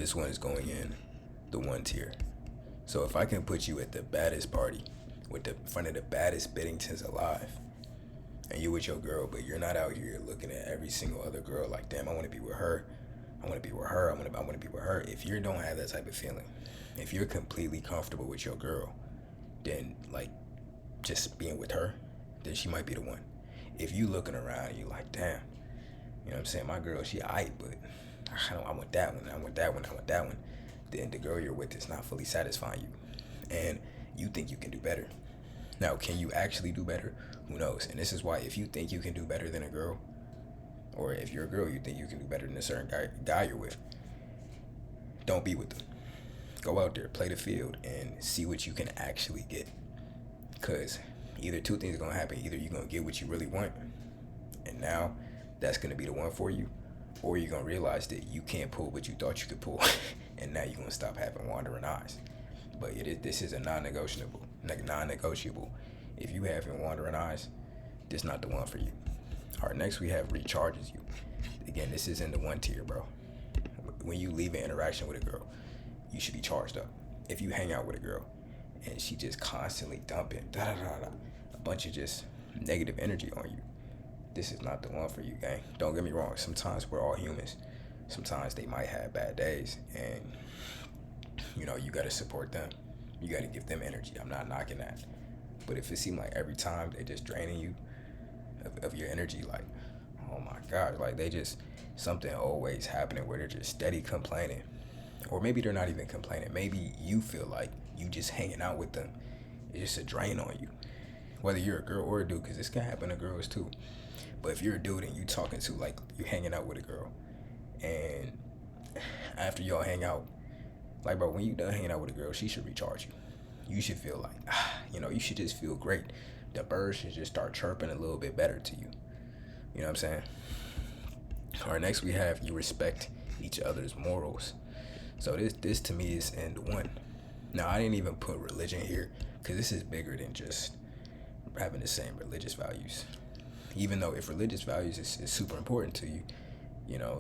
this one is going in the 1 tier. So if I can put you at the baddest party with the front of the baddest Biddingtons alive, and you with your girl, but you're not out here looking at every single other girl like, damn, I want to be with her. I want to be with her. I want to be with her. If you don't have that type of feeling, if you're completely comfortable with your girl, then like just being with her, then she might be the one. If you looking around, you like, damn, you know what I'm saying? My girl, she aight, but I want that one. I want that one. I want that one. Then the girl you're with is not fully satisfying you, and you think you can do better. Now, can you actually do better? Who knows? And this is why, if you think you can do better than a girl, or if you're a girl, you think you can do better than a certain guy you're with, don't be with them. Go out there, play the field, and see what you can actually get. Because either two things are going to happen. Either you're going to get what you really want, and now that's going to be the one for you, or you're going to realize that you can't pull what you thought you could pull, and now you're going to stop having wandering eyes. But this is a non-negotiable. If you having wandering eyes, this is not the one for you. All right, next we have recharges you. Again, this is in the 1 tier, bro. When you leave an interaction with a girl, you should be charged up. If you hang out with a girl and she just constantly dumping a bunch of just negative energy on you, this is not the one for you, gang. Don't get me wrong. Sometimes we're all humans. Sometimes they might have bad days, and you know, you got to support them. You got to give them energy. I'm not knocking that. But if it seems like every time they're just draining you of your energy, like, oh my God, like they just, something always happening where they're just steady complaining. Or maybe they're not even complaining. Maybe you feel like you just hanging out with them is just a drain on you. Whether you're a girl or a dude, because this can happen to girls too. But if you're a dude and you talking to, like, you're hanging out with a girl, and after y'all hang out, like, bro, when you done hanging out with a girl, she should recharge you. You should feel like, you should just feel great. The birds should just start chirping a little bit better to you. You know what I'm saying? All right, next we have you respect each other's morals. So this to me is in the 1. Now, I didn't even put religion here because this is bigger than just having the same religious values. Even though if religious values is super important to you,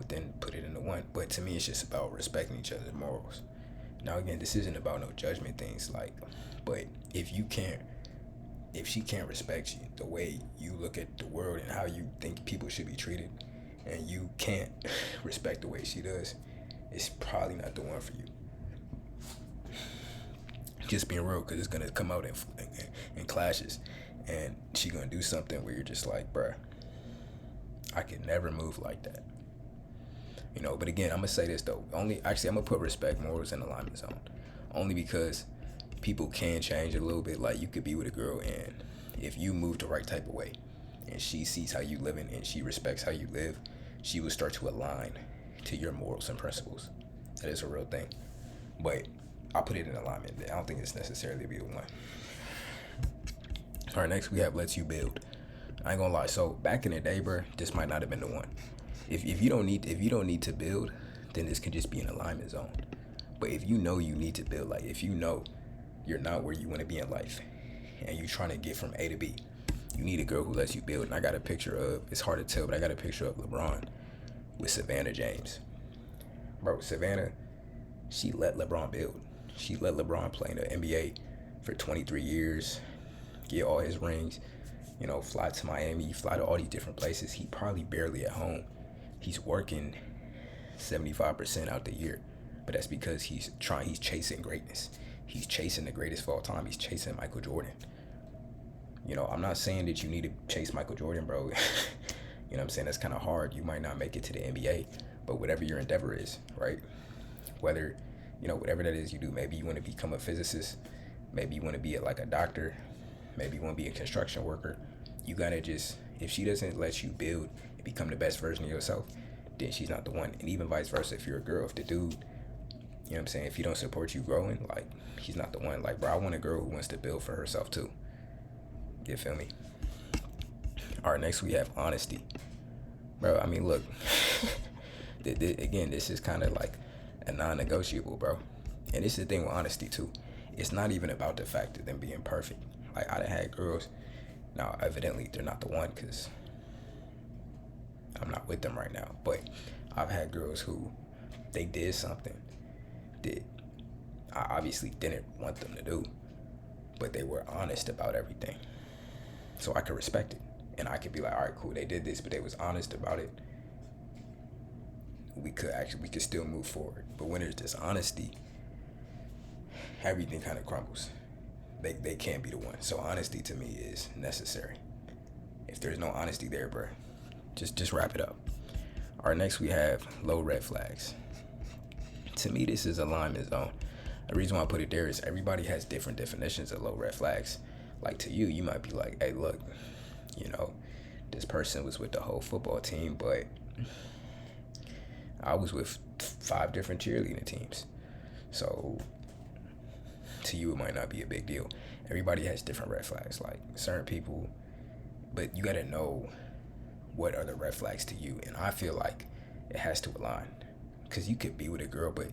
then put it in the 1. But to me, it's just about respecting each other's morals. Now, again, this isn't about no judgment things, like, but if she can't respect you, the way you look at the world and how you think people should be treated, and you can't respect the way she does, it's probably not the one for you. Just being real, because it's going to come out in clashes, and she going to do something where you're just like, bruh, I could never move like that. But again, I'm going to say this though. I'm going to put respect, morals, and alignment zone. Only because people can change a little bit. Like, you could be with a girl, and if you move the right type of way, and she sees how you living, and she respects how you live, she will start to align to your morals and principles. That is a real thing. But I'll put it in alignment. I don't think it's necessarily be the one. All right, next we have lets you build. I ain't gonna lie. So back in the day, bro, this might not have been the one. If you don't need to build, then this can just be an alignment zone. But if you know you need to build, like if you know you're not where you want to be in life, and you're trying to get from A to B, you need a girl who lets you build. And I got a picture of, it's hard to tell, but I got a picture of LeBron with Savannah James. Bro, Savannah, she let LeBron build. She let LeBron play in the NBA for 23 years, get all his rings, fly to Miami, fly to all these different places. He probably barely at home. He's working 75% out the year, but that's because he's chasing greatness. He's chasing the greatest of all time. He's chasing Michael Jordan. I'm not saying that you need to chase Michael Jordan, bro. You know what I'm saying? That's kind of hard. You might not make it to the NBA, but whatever your endeavor is, right? Whether, whatever that is you do, maybe you want to become a physicist, maybe you want to be a doctor, maybe you want to be a construction worker. You gotta just, if she doesn't let you build and become the best version of yourself, then she's not the one. And even vice versa, if you're a girl, if the dude, you know what I'm saying, if he don't support you growing, like, he's not the one. Like, bro, I want a girl who wants to build for herself too. You feel me? All right, next we have honesty. Bro, I mean, look, again, this is kind of like a non-negotiable, bro. And this is the thing with honesty too. It's not even about the fact of them being perfect. Like, I done had girls, now evidently they're not the one because I'm not with them right now, but I've had girls who, they did something did. I obviously didn't want them to do, but they were honest about everything. So I could respect it. And I could be like, all right, cool, they did this, but they was honest about it. We could still move forward. But when there's dishonesty, everything kind of crumbles. They can't be the one. So honesty to me is necessary. If there's no honesty there, bro, just wrap it up. All right, next we have low red flags. To me, this is alignment zone. The reason why I put it there is everybody has different definitions of low red flags. Like to you, you might be like, hey, look, this person was with the whole football team, but I was with 5 different cheerleading teams. So to you, it might not be a big deal. Everybody has different red flags, like certain people, but you gotta know what are the red flags to you. And I feel like it has to align, because you could be with a girl, but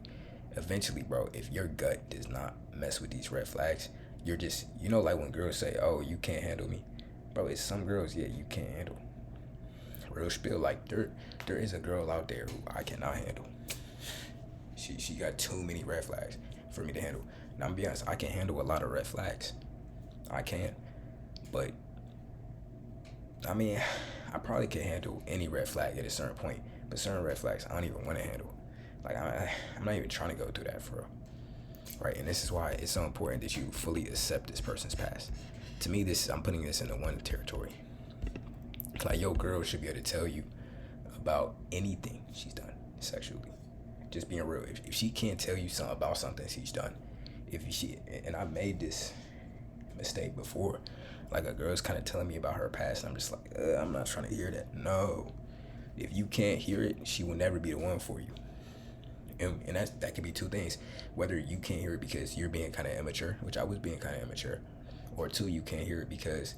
eventually, bro, if your gut does not mess with these red flags, you're just, like when girls say, oh, you can't handle me. Bro, it's some girls, yeah, you can't handle. Real spill, like there is a girl out there who I cannot handle. She got too many red flags for me to handle. Now, I'm gonna be honest, I can handle a lot of red flags. I can. But, I mean, I probably can handle any red flag at a certain point. But certain red flags, I don't even want to handle. Like, I'm not even trying to go through that for real. Right? And this is why it's so important that you fully accept this person's past. To me, I'm putting this in the one territory. Like, your girl should be able to tell you about anything she's done sexually. Just being real. If she can't tell you something about something she's done, and I made this mistake before, like a girl's kind of telling me about her past, and I'm just like, I'm not trying to hear that. No. If you can't hear it, she will never be the one for you. And that could be 2 things. Whether you can't hear it because you're being kind of immature, which I was being kind of immature, or 2, you can't hear it because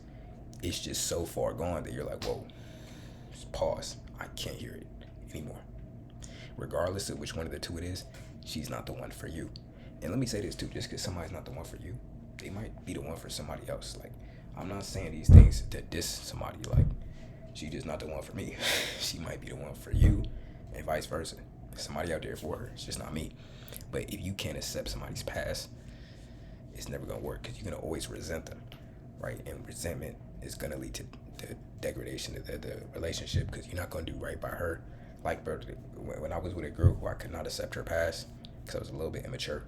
it's just so far gone that you're like, whoa, just pause. I can't hear it anymore. Regardless of which one of the 2 it is, she's not the one for you. And let me say this too, just because somebody's not the one for you, they might be the one for somebody else. Like, I'm not saying these things to diss somebody, like, she's just not the one for me. She might be the one for you, and vice versa. There's somebody out there for her, it's just not me. But if you can't accept somebody's past, it's never gonna work, because you're gonna always resent them, right? And resentment is gonna lead to the degradation of the relationship, because you're not gonna do right by her. Like, bro, when I was with a girl who I could not accept her past because I was a little bit immature,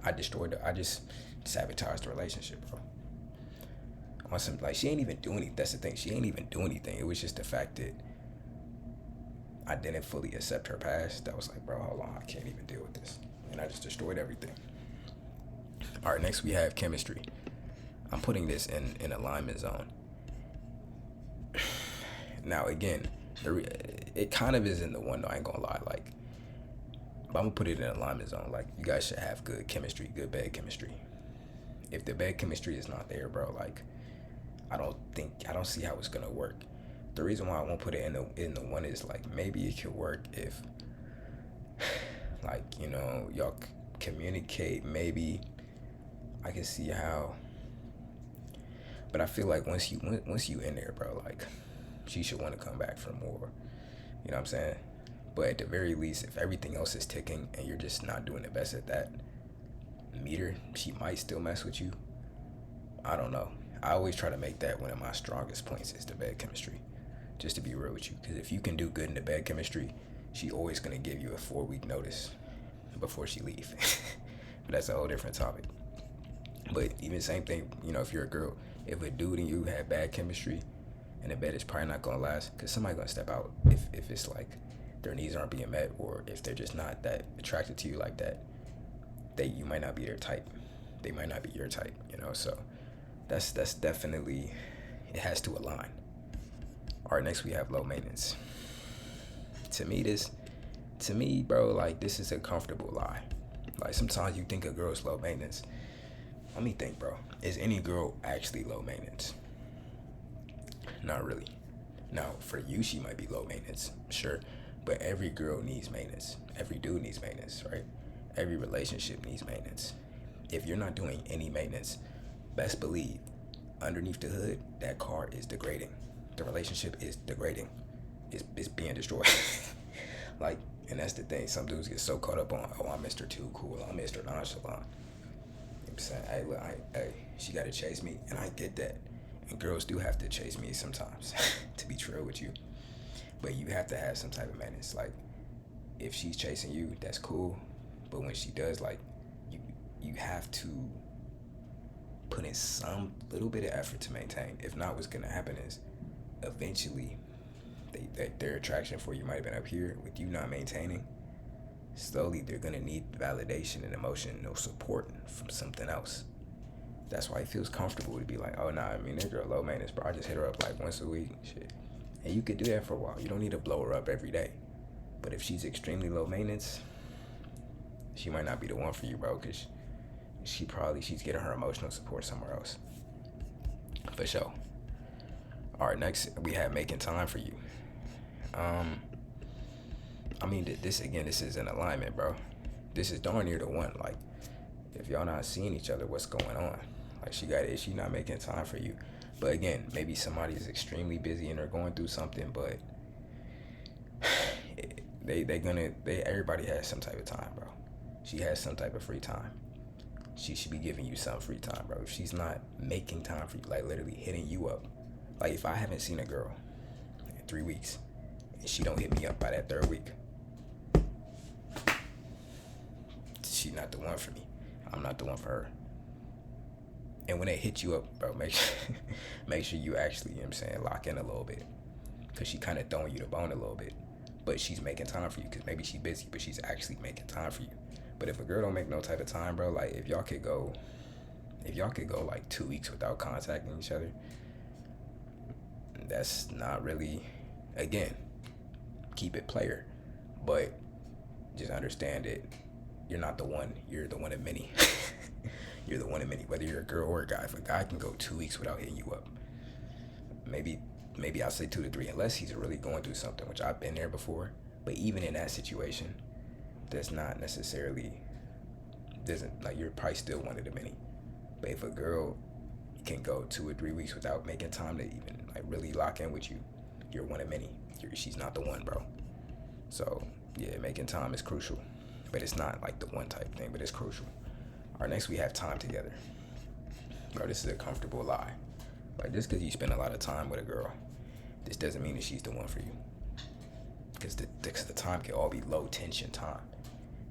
I just sabotaged the relationship, bro. On some, like, she ain't even do anything. That's the thing. She ain't even do anything. It was just the fact that I didn't fully accept her past. That was like, bro, hold on, I can't even deal with this. And I just destroyed everything. All right, next we have chemistry. I'm putting this in alignment zone. Now, again, it kind of is in the one, though, I ain't gonna lie. Like, but I'm gonna put it in alignment zone. Like, you guys should have good chemistry, good bed chemistry. If the bed chemistry is not there, bro, like, I don't see how it's gonna work. The reason why I won't put it in the one is, like, maybe it could work if, like, y'all communicate. Maybe I can see how. But I feel like once you in there, bro, like, she should want to come back for more. You know what I'm saying? But at the very least, if everything else is ticking and you're just not doing the best at that meter, she might still mess with you. I don't know. I always try to make that one of my strongest points is the bed chemistry. Just to be real with you. Because if you can do good in the bed chemistry, she always going to give you a 4-week notice before she leave. But that's a whole different topic. But even same thing, if you're a girl, if a dude and you have bad chemistry, and the bed is probably not gonna last, because somebody's gonna step out if it's like their needs aren't being met, or if they're just not that attracted to you like that, you might not be their type. They might not be your type, so that's definitely, it has to align. All right, next we have low maintenance. To me, bro, like, this is a comfortable lie. Like, sometimes you think a girl's low maintenance. Let me think, bro. Is any girl actually low maintenance? Not really. Now, for you, she might be low maintenance, sure. But every girl needs maintenance. Every dude needs maintenance, right? Every relationship needs maintenance. If you're not doing any maintenance, best believe, underneath the hood, that car is degrading. The relationship is degrading. It's being destroyed. Like, And that's the thing. Some dudes get so caught up on, oh, I'm Mr. Too Cool, I'm Mr. Nonchalant. You know what I'm saying, hey, look, hey, she got to chase me, and I get that. And girls do have to chase me sometimes, to be true with you. But you have to have some type of manners. Like, if she's chasing you, that's cool. But when she does, like, you have to put in some little bit of effort to maintain. If not, what's gonna happen is eventually their attraction for you might have been up here. With you not maintaining, slowly they're gonna need validation and emotional support from something else. That's why it feels comfortable to be like, oh nah, I mean, that girl low maintenance, bro. I just hit her up like once a week, shit. And you could do that for a while. You don't need to blow her up every day. But if she's extremely low maintenance, she might not be the one for you, bro, because she's getting her emotional support somewhere else. For sure. All right, next we have making time for you. I mean, this is an alignment, bro. This is darn near the one. Like, if y'all not seeing each other, what's going on? Like, she not making time for you. But again, maybe somebody is extremely busy and they're going through something, but everybody has some type of time, bro. She has some type of free time. She should be giving you some free time, bro. If she's not making time for you, like literally hitting you up. Like, if I haven't seen a girl in 3 weeks and she don't hit me up by that third week, she's not the one for me. I'm not the one for her. And when they hit you up, bro, make sure you actually, you know what I'm saying, lock in a little bit. Because she kind of throwing you the bone a little bit. But she's making time for you because maybe she's busy, but she's actually making time for you. But if a girl don't make no type of time, bro, like if y'all could go like 2 weeks without contacting each other, that's not really, again, keep it player. But just understand that you're not the one, you're the one of many. You're the one of many, whether you're a girl or a guy. If a guy can go 2 weeks without hitting you up, maybe I'll say 2 to 3, unless he's really going through something, which I've been there before. But even in that situation, that's not necessarily, you're probably still one of the many. But if a girl can go 2 or 3 weeks without making time to even like really lock in with you, you're one of many. She's not the one, bro. So yeah, making time is crucial, but it's not like the one type thing, but it's crucial. All right, next we have time together. Bro, this is a comfortable lie. Like, just because you spend a lot of time with a girl, this doesn't mean that she's the one for you. Because the time can all be low tension time.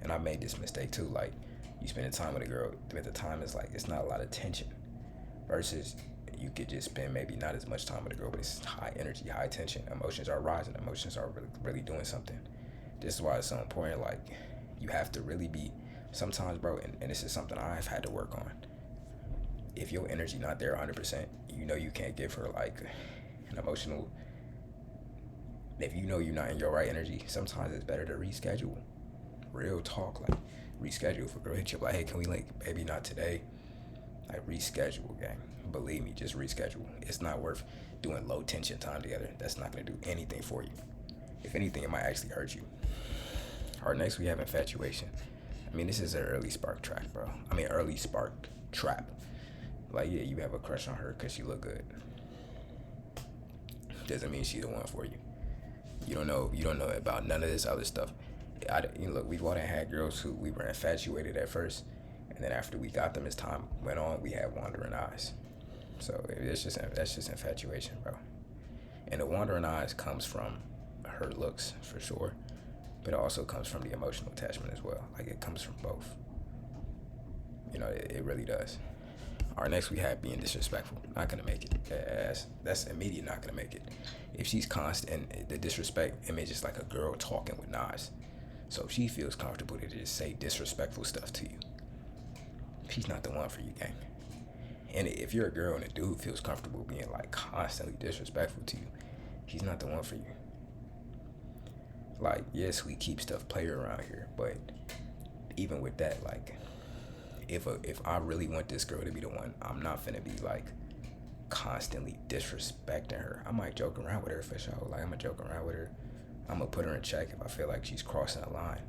And I made this mistake too. Like, you spending time with a girl, but the time is like, it's not a lot of tension. Versus you could just spend maybe not as much time with a girl, but it's high energy, high tension. Emotions are rising. Emotions are really doing something. This is why it's so important. Like, you have to really be, sometimes, bro, and this is something I've had to work on. If your energy not there 100%, you know you can't give her like an emotional, if you know you're not in your right energy, sometimes it's better to reschedule. Real talk, like reschedule. If a girl hit you up like, hey, can we link? Maybe not today. Like, reschedule, gang. Believe me, just reschedule. It's not worth doing low tension time together. That's not gonna do anything for you. If anything, it might actually hurt you. All right, next we have infatuation. I mean, this is an early spark trap, bro. Early spark trap. Like, yeah, you have a crush on her because she look good. Doesn't mean she's the one for you. You don't know about none of this other stuff. Look, we've all had girls who we were infatuated at first, and then after we got them, as time went on, we had wandering eyes. So that's just infatuation, bro. And the wandering eyes comes from her looks for sure, but it also comes from the emotional attachment as well. Like, it comes from both. It really does. All right, next we have being disrespectful. Not gonna make it. That's immediate. Not gonna make it. If she's constant, and the disrespect image is like a girl talking with Nas. So if she feels comfortable to just say disrespectful stuff to you, she's not the one for you, gang. And if you're a girl and a dude feels comfortable being like constantly disrespectful to you, he's not the one for you. Like, yes, we keep stuff player around here, but even with that, like, if I really want this girl to be the one, I'm not finna be like constantly disrespecting her. I might joke around with her for sure. Like, I'm gonna joke around with her. I'm gonna put her in check if I feel like she's crossing a line.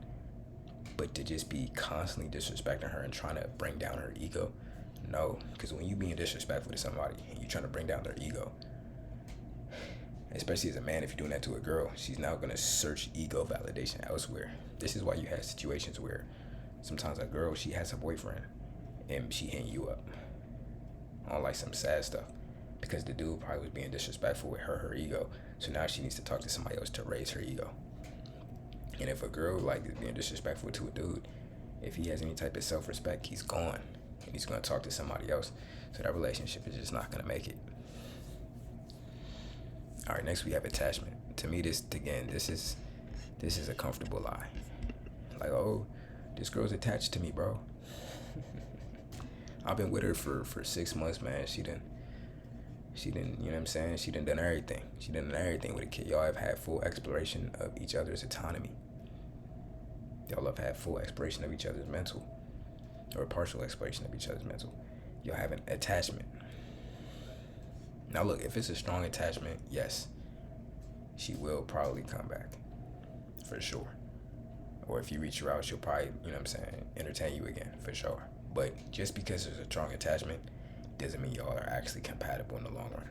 But to just be constantly disrespecting her and trying to bring down her ego, no. Because when you being disrespectful to somebody and you trying to bring down their ego, Especially as a man, if you're doing that to a girl, she's now gonna search ego validation elsewhere. This is why you have situations where sometimes a girl, she has a boyfriend and she hitting you up on like some sad stuff because the dude probably was being disrespectful with her ego. So now she needs to talk to somebody else to raise her ego. And if a girl like is being disrespectful to a dude, if he has any type of self-respect, he's gone and he's gonna talk to somebody else. So that relationship is just not gonna make it. All right, next we have attachment. To me, this is a comfortable lie. Like, oh, this girl's attached to me, bro. I've been with her for 6 months, man. She done, you know what I'm saying? She done everything. She done everything with a kid. Y'all have had full exploration of each other's autonomy. Y'all have had full exploration of each other's mental, or partial exploration of each other's mental. Y'all have an attachment. Now look, if it's a strong attachment, yes, she will probably come back, for sure. Or if you reach her out, she'll probably, you know what I'm saying, entertain you again, for sure. But just because there's a strong attachment doesn't mean y'all are actually compatible in the long run.